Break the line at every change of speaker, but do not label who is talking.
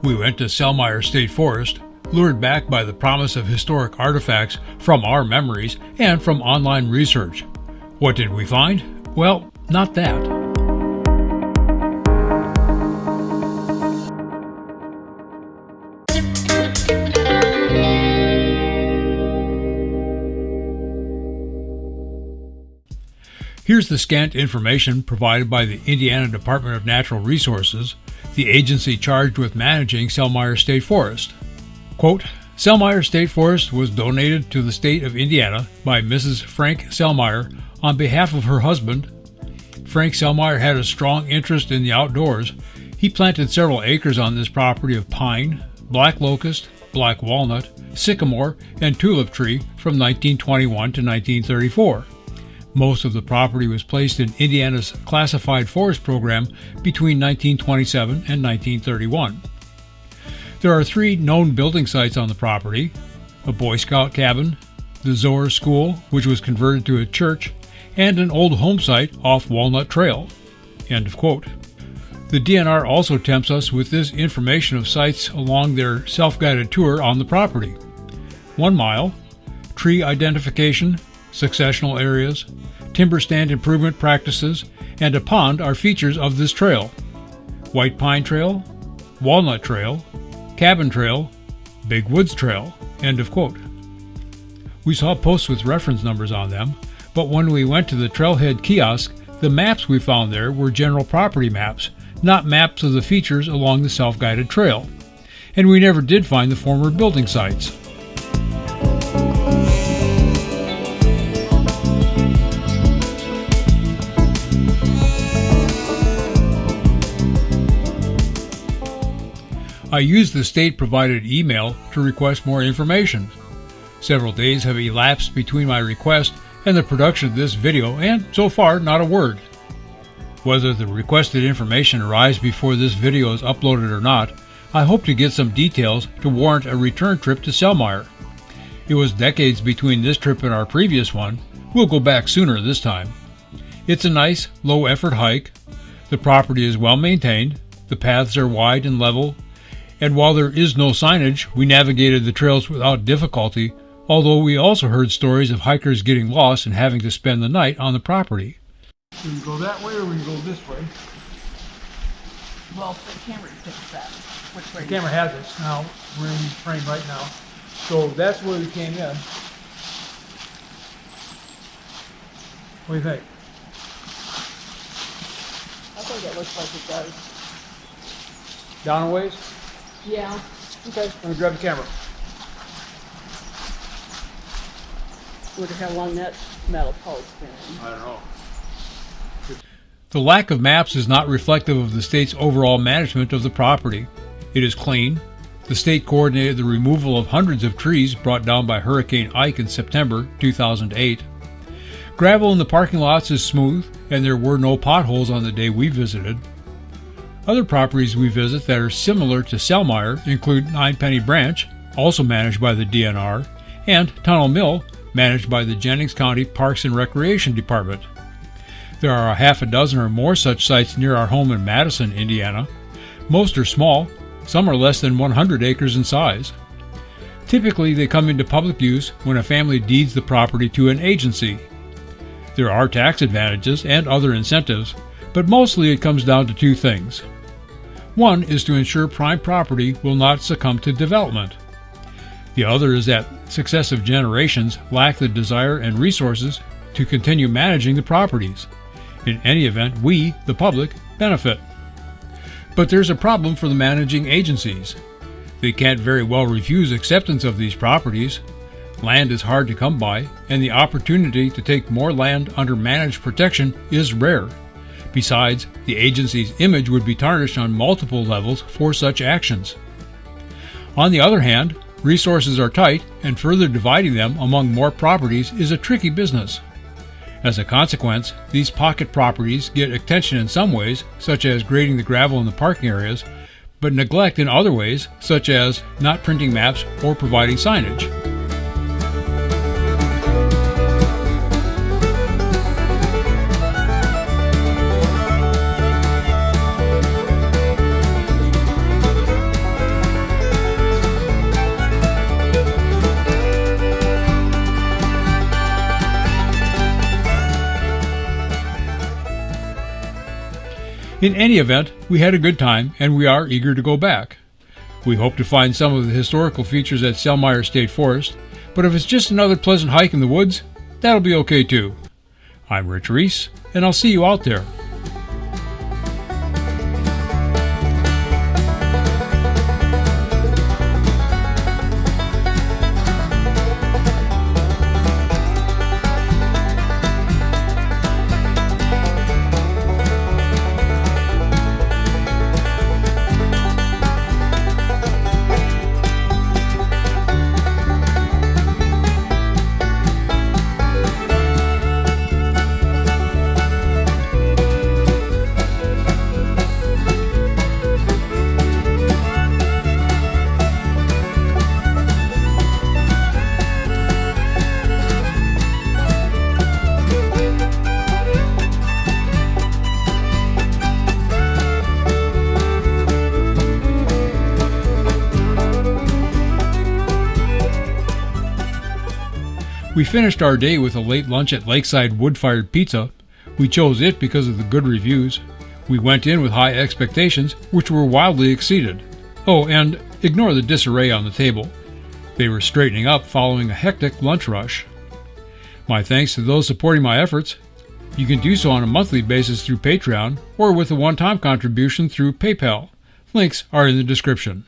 We went to Selmier State Forest, lured back by the promise of historic artifacts from our memories and from online research. What did we find? Well, not that. Here's the scant information provided by the Indiana Department of Natural Resources, the agency charged with managing Selmier State Forest. Quote, Selmier State Forest was donated to the state of Indiana by Mrs. Frank Selmier on behalf of her husband. Frank Selmier had a strong interest in the outdoors. He planted several acres on this property of pine, black locust, black walnut, sycamore, and tulip tree from 1921 to 1934. Most of the property was placed in Indiana's classified forest program between 1927 and 1931. There are 3 known building sites on the property: a Boy Scout cabin, the Zohar School, which was converted to a church, and an old home site off Walnut Trail. End of quote. The DNR also tempts us with this information of sites along their self-guided tour on the property. 1 mile, tree identification, successional areas, timber stand improvement practices, and a pond are features of this trail. White Pine Trail, Walnut Trail, Cabin Trail, Big Woods Trail. End of quote. We saw posts with reference numbers on them, but when we went to the trailhead kiosk, the maps we found there were general property maps, not maps of the features along the self-guided trail. And we never did find the former building sites. I used the state-provided email to request more information. Several days have elapsed between my request and the production of this video, and so far, not a word. Whether the requested information arrives before this video is uploaded or not, I hope to get some details to warrant a return trip to Selmier. It was decades between this trip and our previous one. We'll go back sooner this time. It's a nice, low-effort hike. The property is well maintained. The paths are wide and level. And while there is no signage, we navigated the trails without difficulty, although we also heard stories of hikers getting lost and having to spend the night on the property. We can go that way or we can go this way.
Well, the camera picks that. Which way?
The camera has it now. We're in frame right now. So that's where we came in. What do you think?
I think it looks like it does.
Down a ways?
Yeah.
Okay, let me grab the camera.
Wonder how long that metal pole's been.
I don't know. The lack of maps is not reflective of the state's overall management of the property. It is clean. The state coordinated the removal of hundreds of trees brought down by Hurricane Ike in September 2008. Gravel in the parking lots is smooth, and there were no potholes on the day we visited. Other properties we visit that are similar to Selmier include Ninepenny Branch, also managed by the DNR, and Tunnel Mill, managed by the Jennings County Parks and Recreation Department. There are a half a dozen or more such sites near our home in Madison, Indiana. Most are small, some are less than 100 acres in size. Typically, they come into public use when a family deeds the property to an agency. There are tax advantages and other incentives, but mostly it comes down to 2 things. One is to ensure prime property will not succumb to development. The other is that successive generations lack the desire and resources to continue managing the properties. In any event, we, the public, benefit. But there's a problem for the managing agencies. They can't very well refuse acceptance of these properties. Land is hard to come by, and the opportunity to take more land under managed protection is rare. Besides, the agency's image would be tarnished on multiple levels for such actions. On the other hand, resources are tight, and further dividing them among more properties is a tricky business. As a consequence, these pocket properties get attention in some ways, such as grading the gravel in the parking areas, but neglect in other ways, such as not printing maps or providing signage. In any event, we had a good time and we are eager to go back. We hope to find some of the historical features at Selmier State Forest, but if it's just another pleasant hike in the woods, that'll be okay too. I'm Rich Reese, and I'll see you out there. We finished our day with a late lunch at Lakeside Wood-Fired Pizza. We chose it because of the good reviews. We went in with high expectations, which were wildly exceeded. Oh, and ignore the disarray on the table. They were straightening up following a hectic lunch rush. My thanks to those supporting my efforts. You can do so on a monthly basis through Patreon or with a one-time contribution through PayPal. Links are in the description.